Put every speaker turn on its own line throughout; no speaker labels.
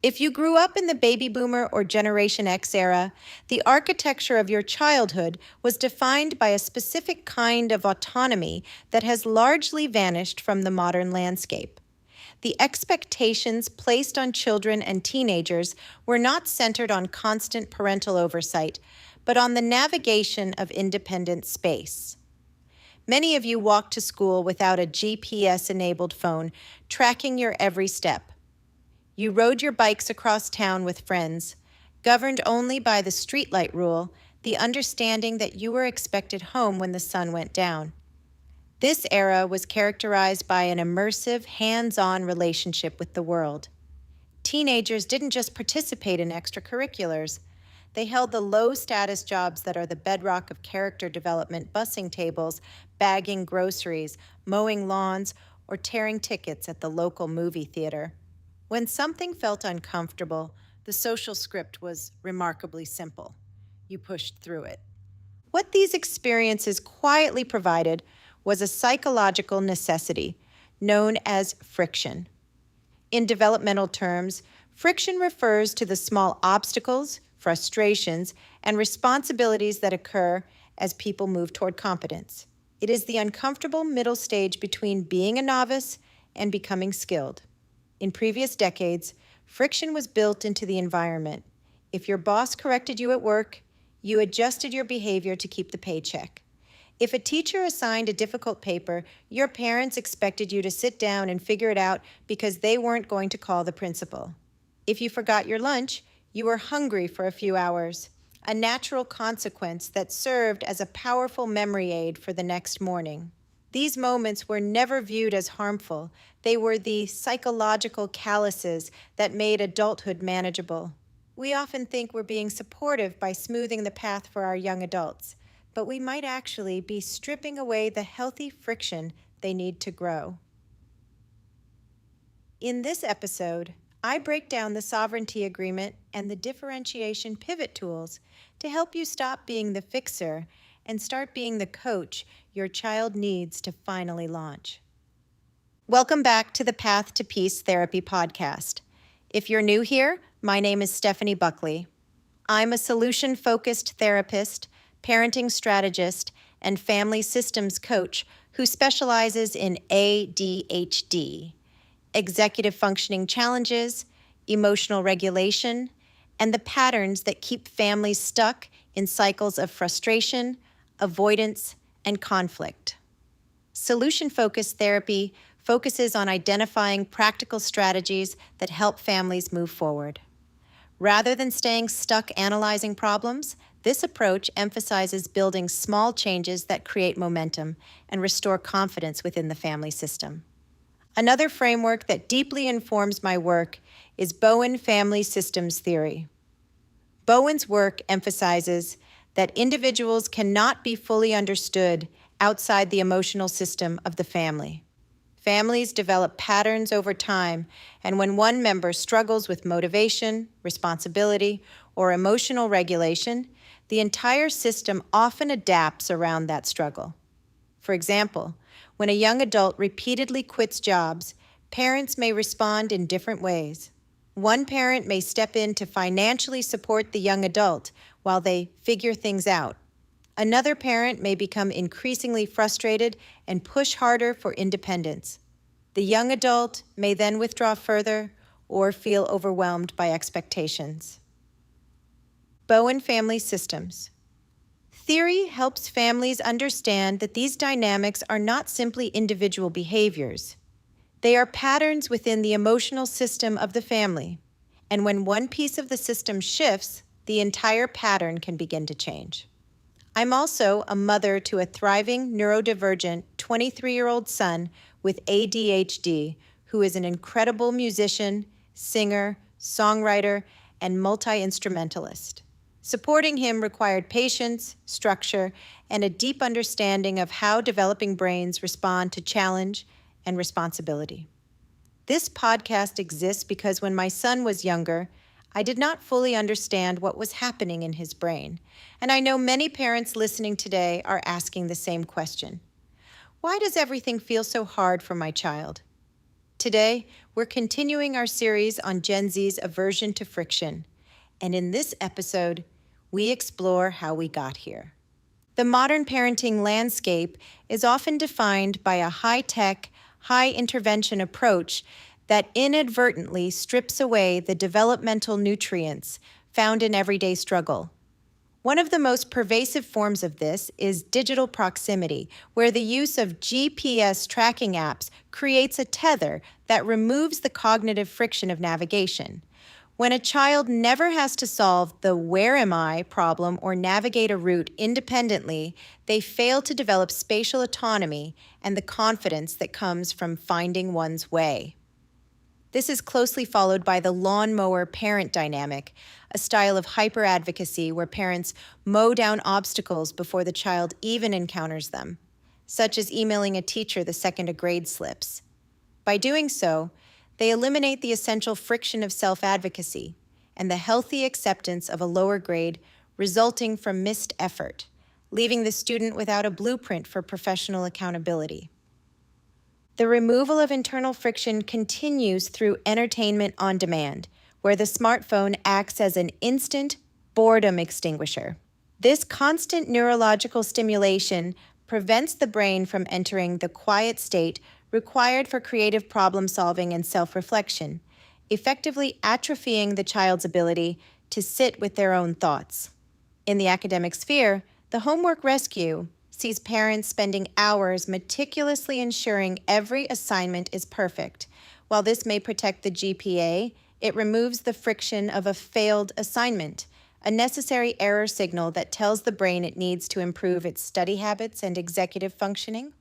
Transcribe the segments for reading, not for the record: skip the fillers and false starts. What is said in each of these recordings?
If you grew up in the baby boomer or Generation X era, the architecture of your childhood was defined by a specific kind of autonomy that has largely vanished from the modern landscape. The expectations placed on children and teenagers were not centered on constant parental oversight, but on the navigation of independent space. Many of you walked to school without a GPS-enabled phone, tracking your every step. You rode your bikes across town with friends, governed only by the streetlight rule, the understanding that you were expected home when the sun went down. This era was characterized by an immersive, hands-on relationship with the world. Teenagers didn't just participate in extracurriculars. They held the low-status jobs that are the bedrock of character development, bussing tables, bagging groceries, mowing lawns, or tearing tickets at the local movie theater. When something felt uncomfortable, the social script was remarkably simple. You pushed through it. What these experiences quietly provided was a psychological necessity known as friction. In developmental terms, friction refers to the small obstacles, frustrations, and responsibilities that occur as people move toward competence. It is the uncomfortable middle stage between being a novice and becoming skilled. In previous decades, friction was built into the environment. If your boss corrected you at work, you adjusted your behavior to keep the paycheck. If a teacher assigned a difficult paper, your parents expected you to sit down and figure it out because they weren't going to call the principal. If you forgot your lunch, you were hungry for a few hours, a natural consequence that served as a powerful memory aid for the next morning. These moments were never viewed as harmful. They were the psychological calluses that made adulthood manageable. We often think we're being supportive by smoothing the path for our young adults, but we might actually be stripping away the healthy friction they need to grow. In this episode, I break down the sovereignty agreement and the differentiation pivot tools to help you stop being the fixer and start being the coach your child needs to finally launch. Welcome back to the Path to Peace Therapy podcast. If you're new here, my name is Stephanie Buckley. I'm a solution-focused therapist, parenting strategist, and family systems coach who specializes in ADHD, executive functioning challenges, emotional regulation, and the patterns that keep families stuck in cycles of frustration, avoidance, and conflict. Solution-focused therapy focuses on identifying practical strategies that help families move forward. Rather than staying stuck analyzing problems, this approach emphasizes building small changes that create momentum and restore confidence within the family system. Another framework that deeply informs my work is Bowen Family Systems Theory. Bowen's work emphasizes that individuals cannot be fully understood outside the emotional system of the family. Families develop patterns over time, and when one member struggles with motivation, responsibility, or emotional regulation, the entire system often adapts around that struggle. For example, when a young adult repeatedly quits jobs, parents may respond in different ways. One parent may step in to financially support the young adult while they figure things out. Another parent may become increasingly frustrated and push harder for independence. The young adult may then withdraw further or feel overwhelmed by expectations. Bowen Family Systems. Theory helps families understand that these dynamics are not simply individual behaviors. They are patterns within the emotional system of the family, and when one piece of the system shifts, the entire pattern can begin to change. I'm also a mother to a thriving neurodivergent 23-year-old son with ADHD who is an incredible musician, singer, songwriter, and multi-instrumentalist. Supporting him required patience, structure, and a deep understanding of how developing brains respond to challenge and responsibility. This podcast exists because when my son was younger, I did not fully understand what was happening in his brain, and I know many parents listening today are asking the same question. Why does everything feel so hard for my child? Today, we're continuing our series on Gen Z's aversion to friction. And in this episode, we explore how we got here. The modern parenting landscape is often defined by a high-tech, high-intervention approach that inadvertently strips away the developmental nutrients found in everyday struggle. One of the most pervasive forms of this is digital proximity, where the use of GPS tracking apps creates a tether that removes the cognitive friction of navigation. When a child never has to solve the "where am I" problem or navigate a route independently, they fail to develop spatial autonomy and the confidence that comes from finding one's way. This is closely followed by the lawnmower parent dynamic, a style of hyper-advocacy where parents mow down obstacles before the child even encounters them, such as emailing a teacher the second a grade slips. By doing so, they eliminate the essential friction of self-advocacy and the healthy acceptance of a lower grade resulting from missed effort, leaving the student without a blueprint for professional accountability. The removal of internal friction continues through entertainment on demand, where the smartphone acts as an instant boredom extinguisher. This constant neurological stimulation prevents the brain from entering the quiet state required for creative problem-solving and self-reflection, effectively atrophying the child's ability to sit with their own thoughts. In the academic sphere, the homework rescue sees parents spending hours meticulously ensuring every assignment is perfect. While this may protect the GPA, it removes the friction of a failed assignment, a necessary error signal that tells the brain it needs to improve its study habits and executive functioning.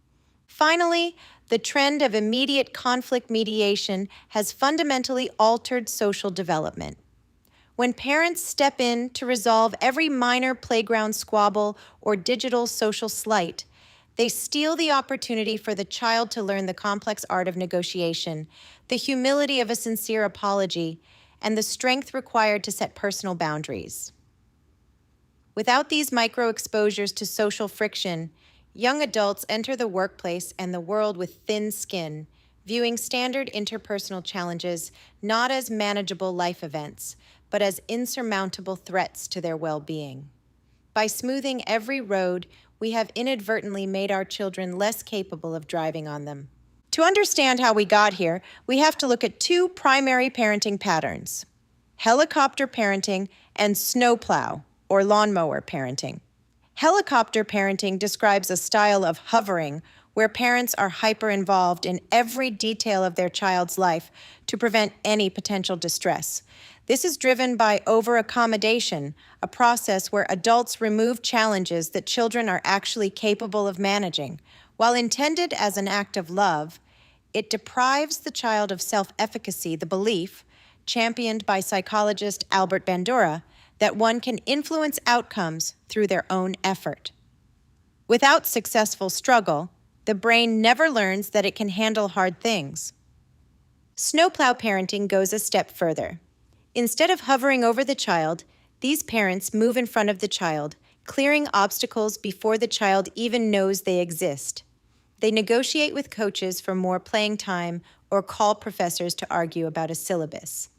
Finally, the trend of immediate conflict mediation has fundamentally altered social development. When parents step in to resolve every minor playground squabble or digital social slight, they steal the opportunity for the child to learn the complex art of negotiation, the humility of a sincere apology, and the strength required to set personal boundaries. Without these micro-exposures to social friction, young adults enter the workplace and the world with thin skin, viewing standard interpersonal challenges not as manageable life events, but as insurmountable threats to their well-being. By smoothing every road, we have inadvertently made our children less capable of driving on them. To understand how we got here, we have to look at two primary parenting patterns: helicopter parenting and snowplow, or lawnmower parenting. Helicopter parenting describes a style of hovering where parents are hyper-involved in every detail of their child's life to prevent any potential distress. This is driven by over-accommodation, a process where adults remove challenges that children are actually capable of managing. While intended as an act of love, it deprives the child of self-efficacy, the belief, championed by psychologist Albert Bandura, that one can influence outcomes through their own effort. Without successful struggle, the brain never learns that it can handle hard things. Snowplow parenting goes a step further. Instead of hovering over the child, these parents move in front of the child, clearing obstacles before the child even knows they exist. They negotiate with coaches for more playing time or call professors to argue about a syllabus.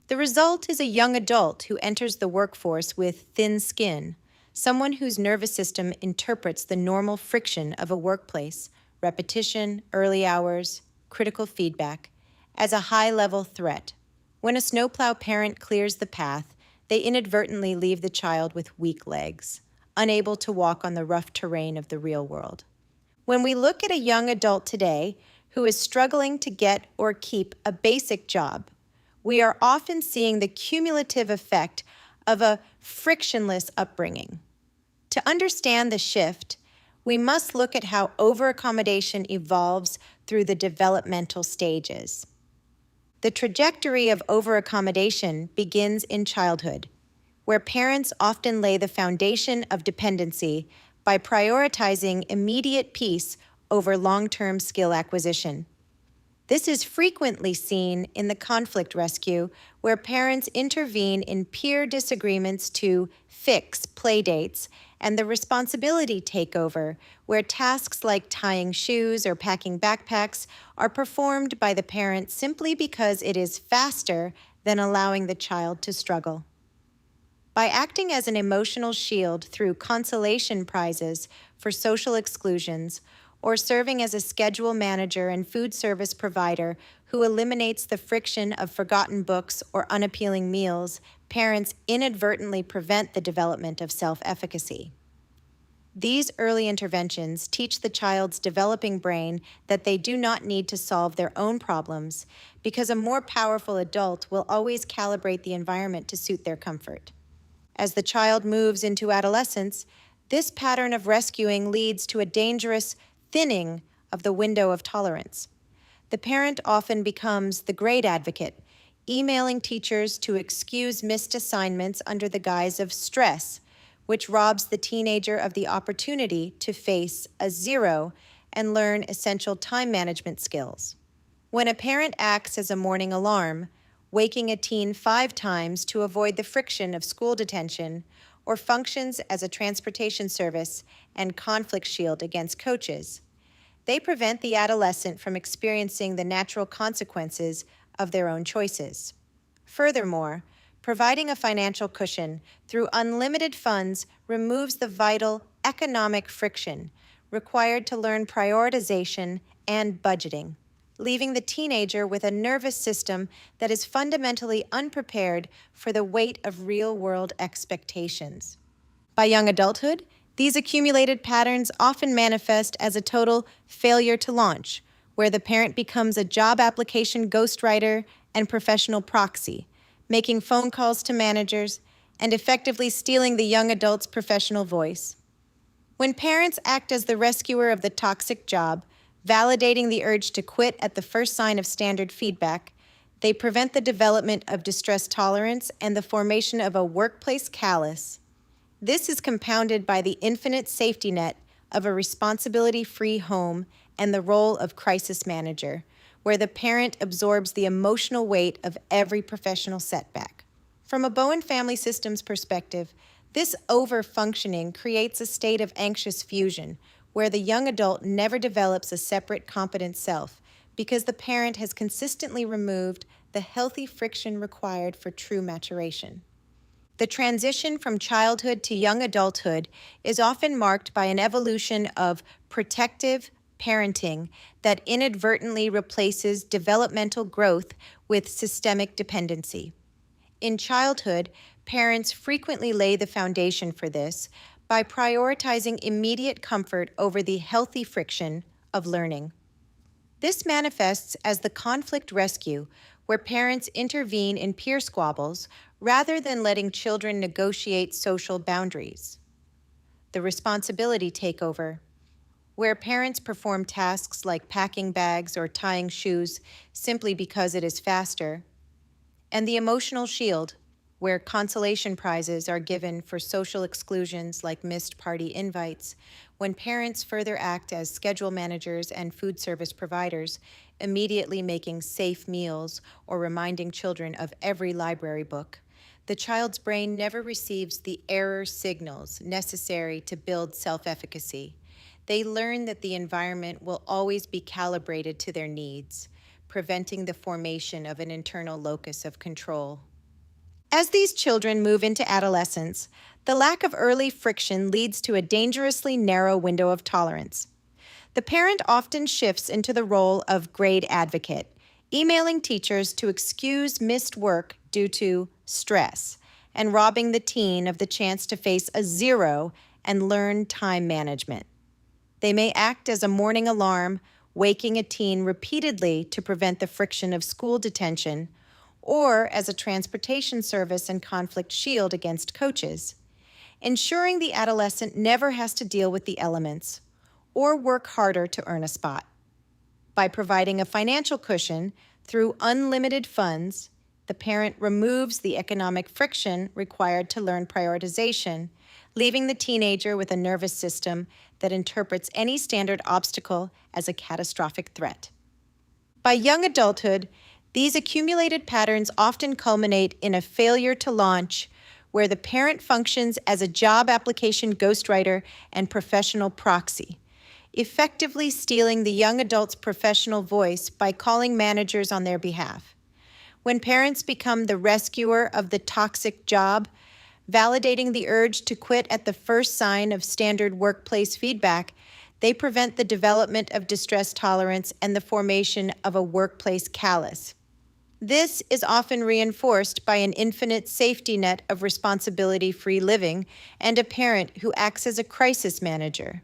The result is a young adult who enters the workforce with thin skin, someone whose nervous system interprets the normal friction of a workplace, repetition, early hours, critical feedback, as a high-level threat. When a snowplow parent clears the path, they inadvertently leave the child with weak legs, unable to walk on the rough terrain of the real world. When we look at a young adult today who is struggling to get or keep a basic job, we are often seeing the cumulative effect of a frictionless upbringing. To understand the shift, we must look at how over-accommodation evolves through the developmental stages. The trajectory of over-accommodation begins in childhood, where parents often lay the foundation of dependency by prioritizing immediate peace over long-term skill acquisition. This is frequently seen in the conflict rescue, where parents intervene in peer disagreements to fix playdates, and the responsibility takeover, where tasks like tying shoes or packing backpacks are performed by the parent simply because it is faster than allowing the child to struggle. By acting as an emotional shield through consolation prizes for social exclusions, or serving as a schedule manager and food service provider who eliminates the friction of forgotten books or unappealing meals, parents inadvertently prevent the development of self-efficacy. These early interventions teach the child's developing brain that they do not need to solve their own problems because a more powerful adult will always calibrate the environment to suit their comfort. As the child moves into adolescence, this pattern of rescuing leads to a dangerous thinning of the window of tolerance. The parent often becomes the grade advocate, emailing teachers to excuse missed assignments under the guise of stress, which robs the teenager of the opportunity to face a zero and learn essential time management skills. When a parent acts as a morning alarm, waking a teen 5 times to avoid the friction of school detention, or functions as a transportation service and conflict shield against coaches, they prevent the adolescent from experiencing the natural consequences of their own choices. Furthermore, providing a financial cushion through unlimited funds removes the vital economic friction required to learn prioritization and budgeting, leaving the teenager with a nervous system that is fundamentally unprepared for the weight of real-world expectations. By young adulthood, these accumulated patterns often manifest as a total failure to launch, where the parent becomes a job application ghostwriter and professional proxy, making phone calls to managers and effectively stealing the young adult's professional voice. When parents act as the rescuer of the toxic job, validating the urge to quit at the first sign of standard feedback, they prevent the development of distress tolerance and the formation of a workplace callus. This is compounded by the infinite safety net of a responsibility-free home and the role of crisis manager, where the parent absorbs the emotional weight of every professional setback. From a Bowen family systems perspective, this over-functioning creates a state of anxious fusion, where the young adult never develops a separate competent self because the parent has consistently removed the healthy friction required for true maturation. The transition from childhood to young adulthood is often marked by an evolution of protective parenting that inadvertently replaces developmental growth with systemic dependency. In childhood, parents frequently lay the foundation for this by prioritizing immediate comfort over the healthy friction of learning. This manifests as the conflict rescue, where parents intervene in peer squabbles rather than letting children negotiate social boundaries. The responsibility takeover, where parents perform tasks like packing bags or tying shoes simply because it is faster. And the emotional shield, where consolation prizes are given for social exclusions like missed party invites, when parents further act as schedule managers and food service providers, immediately making safe meals or reminding children of every library book. The child's brain never receives the error signals necessary to build self-efficacy. They learn that the environment will always be calibrated to their needs, preventing the formation of an internal locus of control. As these children move into adolescence, the lack of early friction leads to a dangerously narrow window of tolerance. The parent often shifts into the role of grade advocate, emailing teachers to excuse missed work due to stress, and robbing the teen of the chance to face a zero and learn time management. They may act as a morning alarm, waking a teen repeatedly to prevent the friction of school detention, or as a transportation service and conflict shield against coaches, ensuring the adolescent never has to deal with the elements or work harder to earn a spot. By providing a financial cushion through unlimited funds, the parent removes the economic friction required to learn prioritization, leaving the teenager with a nervous system that interprets any standard obstacle as a catastrophic threat. By young adulthood, these accumulated patterns often culminate in a failure to launch, where the parent functions as a job application ghostwriter and professional proxy, effectively stealing the young adult's professional voice by calling managers on their behalf. When parents become the rescuer of the toxic job, validating the urge to quit at the first sign of standard workplace feedback, they prevent the development of distress tolerance and the formation of a workplace callus. This is often reinforced by an infinite safety net of responsibility-free living and a parent who acts as a crisis manager,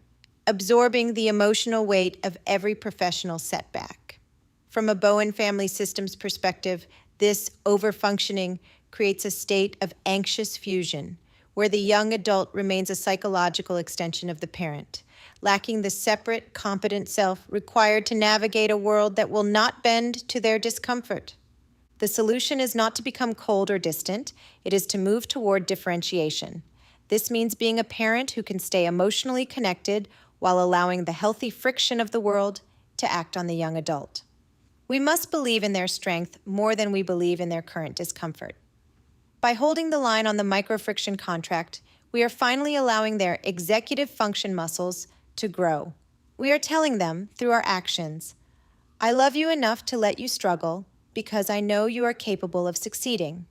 absorbing the emotional weight of every professional setback. From a Bowen family systems perspective, this overfunctioning creates a state of anxious fusion, where the young adult remains a psychological extension of the parent, lacking the separate, competent self required to navigate a world that will not bend to their discomfort. The solution is not to become cold or distant, it is to move toward differentiation. This means being a parent who can stay emotionally connected while allowing the healthy friction of the world to act on the young adult. We must believe in their strength more than we believe in their current discomfort. By holding the line on the microfriction contract, we are finally allowing their executive function muscles to grow. We are telling them, through our actions, I love you enough to let you struggle because I know you are capable of succeeding.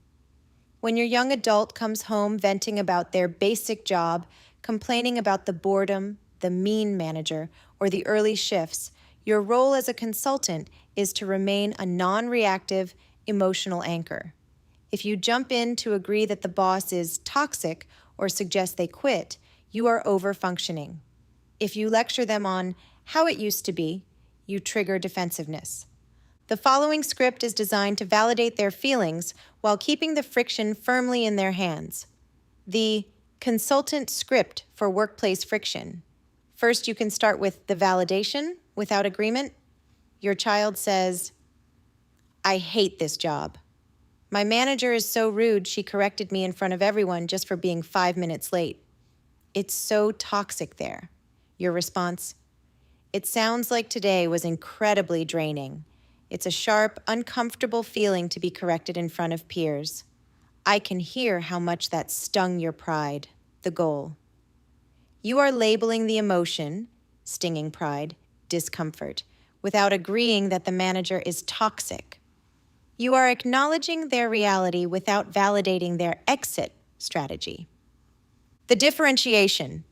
When your young adult comes home venting about their basic job, complaining about the boredom, the mean manager, or the early shifts, your role as a consultant is to remain a non-reactive, emotional anchor. If you jump in to agree that the boss is toxic or suggest they quit, you are overfunctioning. If you lecture them on how it used to be, you trigger defensiveness. The following script is designed to validate their feelings while keeping the friction firmly in their hands. The consultant script for workplace friction. First, you can start with the validation without agreement. Your child says, I hate this job. My manager is so rude, she corrected me in front of everyone just for being 5 minutes late. It's so toxic there. Your response, it sounds like today was incredibly draining. It's a sharp, uncomfortable feeling to be corrected in front of peers. I can hear how much that stung your pride, the goal. You are labeling the emotion, stinging pride, discomfort, without agreeing that the manager is toxic. You are acknowledging their reality without validating their exit strategy. The differentiation.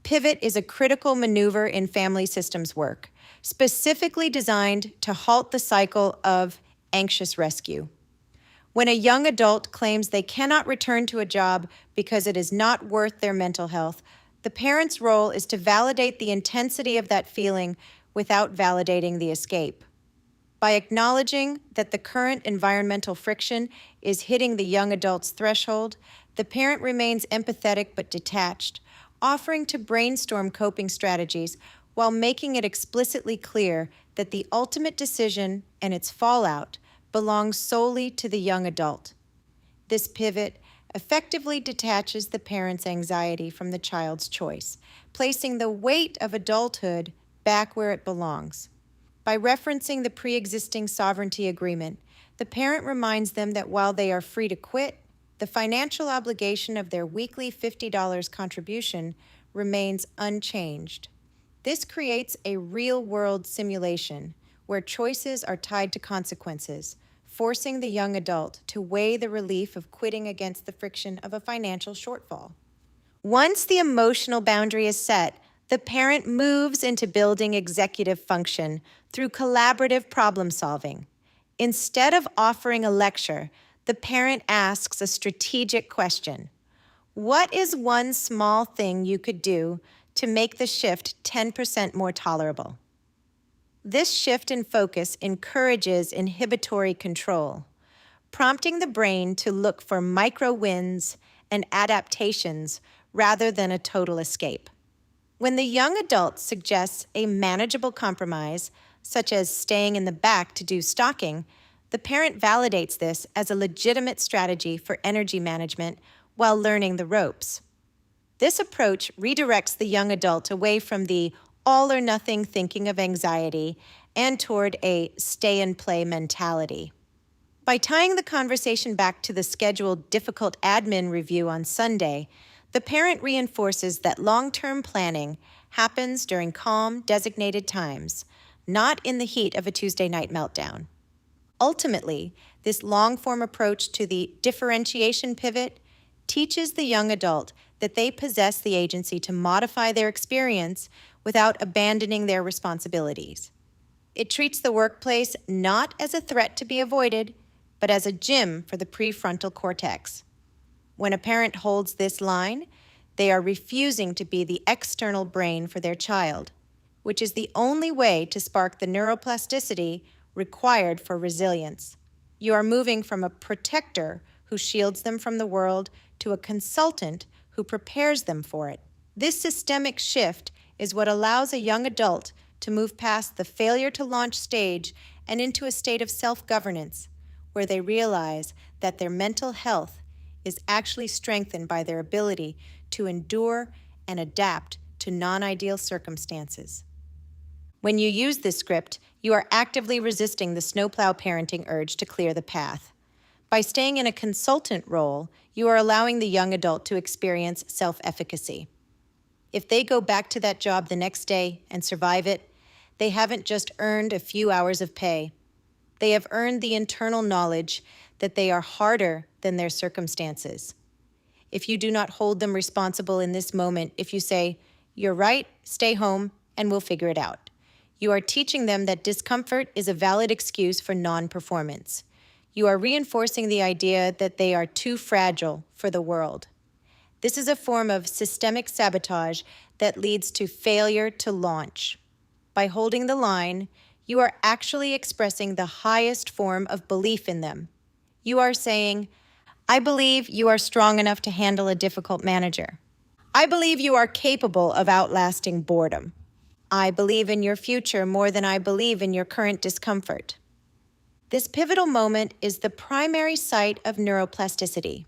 Pivot is a critical maneuver in family systems work, specifically designed to halt the cycle of anxious rescue. When a young adult claims they cannot return to a job because it is not worth their mental health, the parent's role is to validate the intensity of that feeling without validating the escape. By acknowledging that the current environmental friction is hitting the young adult's threshold, the parent remains empathetic but detached, offering to brainstorm coping strategies while making it explicitly clear that the ultimate decision and its fallout belongs solely to the young adult. This pivot effectively detaches the parent's anxiety from the child's choice, placing the weight of adulthood back where it belongs. By referencing the pre-existing sovereignty agreement, the parent reminds them that while they are free to quit, the financial obligation of their weekly $50 contribution remains unchanged. This creates a real-world simulation where choices are tied to consequences, forcing the young adult to weigh the relief of quitting against the friction of a financial shortfall. Once the emotional boundary is set, the parent moves into building executive function through collaborative problem solving. Instead of offering a lecture, the parent asks a strategic question. What is one small thing you could do to make the shift 10% more tolerable? This shift in focus encourages inhibitory control, prompting the brain to look for micro wins and adaptations rather than a total escape. When the young adult suggests a manageable compromise, such as staying in the back to do stocking, the parent validates this as a legitimate strategy for energy management while learning the ropes. This approach redirects the young adult away from the all-or-nothing thinking of anxiety and toward a stay-and-play mentality. By tying the conversation back to the scheduled difficult admin review on Sunday, the parent reinforces that long-term planning happens during calm, designated times, not in the heat of a Tuesday night meltdown. Ultimately, this long-form approach to the differentiation pivot teaches the young adult that they possess the agency to modify their experience without abandoning their responsibilities. It treats the workplace not as a threat to be avoided, but as a gym for the prefrontal cortex. When a parent holds this line, they are refusing to be the external brain for their child, which is the only way to spark the neuroplasticity required for resilience. You are moving from a protector who shields them from the world to a consultant who prepares them for it. This systemic shift is what allows a young adult to move past the failure to launch stage and into a state of self-governance, where they realize that their mental health is actually strengthened by their ability to endure and adapt to non-ideal circumstances. When you use this script, you are actively resisting the snowplow parenting urge to clear the path. By staying in a consultant role, you are allowing the young adult to experience self-efficacy. If they go back to that job the next day and survive it, they haven't just earned a few hours of pay. They have earned the internal knowledge that they are harder than their circumstances. If you do not hold them responsible in this moment, if you say, "You're right, stay home, and we'll figure it out," you are teaching them that discomfort is a valid excuse for non-performance. You are reinforcing the idea that they are too fragile for the world. This is a form of systemic sabotage that leads to failure to launch. By holding the line, you are actually expressing the highest form of belief in them. You are saying, "I believe you are strong enough to handle a difficult manager. I believe you are capable of outlasting boredom. I believe in your future more than I believe in your current discomfort." This pivotal moment is the primary site of neuroplasticity.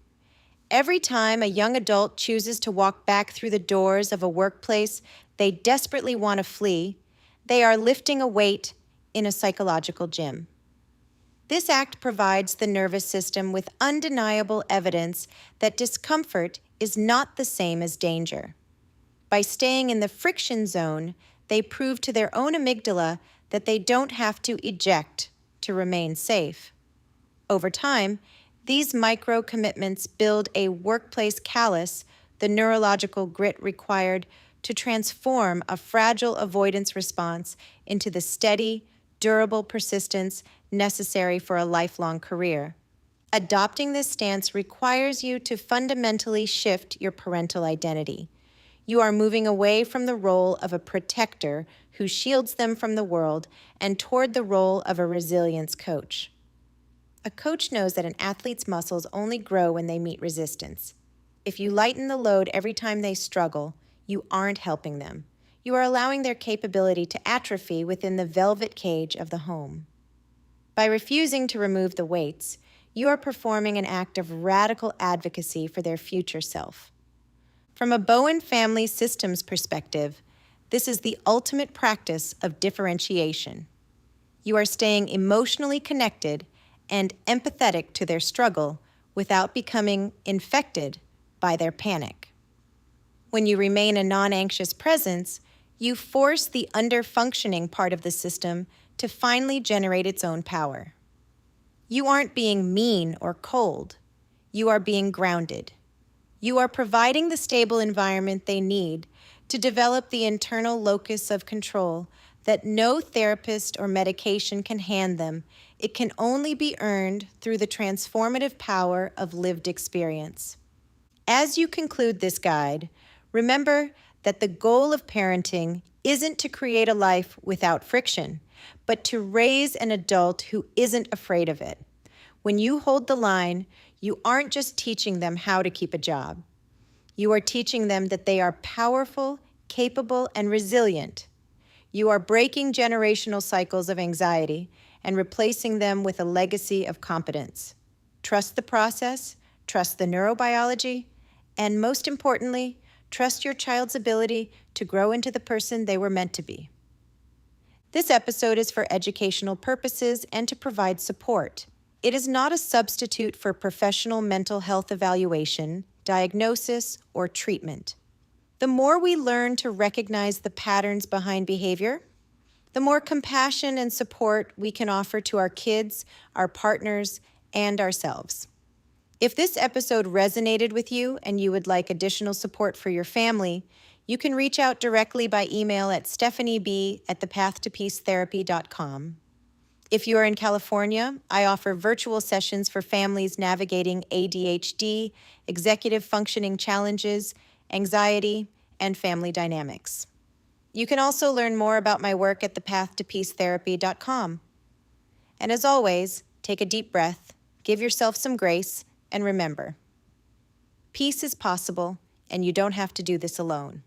Every time a young adult chooses to walk back through the doors of a workplace they desperately want to flee, they are lifting a weight in a psychological gym. This act provides the nervous system with undeniable evidence that discomfort is not the same as danger. By staying in the friction zone, they prove to their own amygdala that they don't have to eject to remain safe. Over time, these micro-commitments build a workplace callus, the neurological grit required to transform a fragile avoidance response into the steady, durable persistence necessary for a lifelong career. Adopting this stance requires you to fundamentally shift your parental identity. You are moving away from the role of a protector who shields them from the world and toward the role of a resilience coach. A coach knows that an athlete's muscles only grow when they meet resistance. If you lighten the load every time they struggle, you aren't helping them. You are allowing their capability to atrophy within the velvet cage of the home. By refusing to remove the weights, you are performing an act of radical advocacy for their future self. From a Bowen family systems perspective, this is the ultimate practice of differentiation. You are staying emotionally connected and empathetic to their struggle without becoming infected by their panic. When you remain a non-anxious presence, you force the under-functioning part of the system to finally generate its own power. You aren't being mean or cold. You are being grounded. You are providing the stable environment they need to develop the internal locus of control that no therapist or medication can hand them. It can only be earned through the transformative power of lived experience. As you conclude this guide, remember that the goal of parenting isn't to create a life without friction, but to raise an adult who isn't afraid of it. When you hold the line, you aren't just teaching them how to keep a job. You are teaching them that they are powerful, capable, and resilient. You are breaking generational cycles of anxiety and replacing them with a legacy of competence. Trust the process, trust the neurobiology, and most importantly, trust your child's ability to grow into the person they were meant to be. This episode is for educational purposes and to provide support. It is not a substitute for professional mental health evaluation, diagnosis, or treatment. The more we learn to recognize the patterns behind behavior, the more compassion and support we can offer to our kids, our partners, and ourselves. If this episode resonated with you and you would like additional support for your family, you can reach out directly by email at stephanieb@thepathotopeacetherapy.com. If you are in California, I offer virtual sessions for families navigating ADHD, executive functioning challenges, anxiety, and family dynamics. You can also learn more about my work at thepathotopeacetherapy.com. And as always, take a deep breath, give yourself some grace, and remember, peace is possible, and you don't have to do this alone.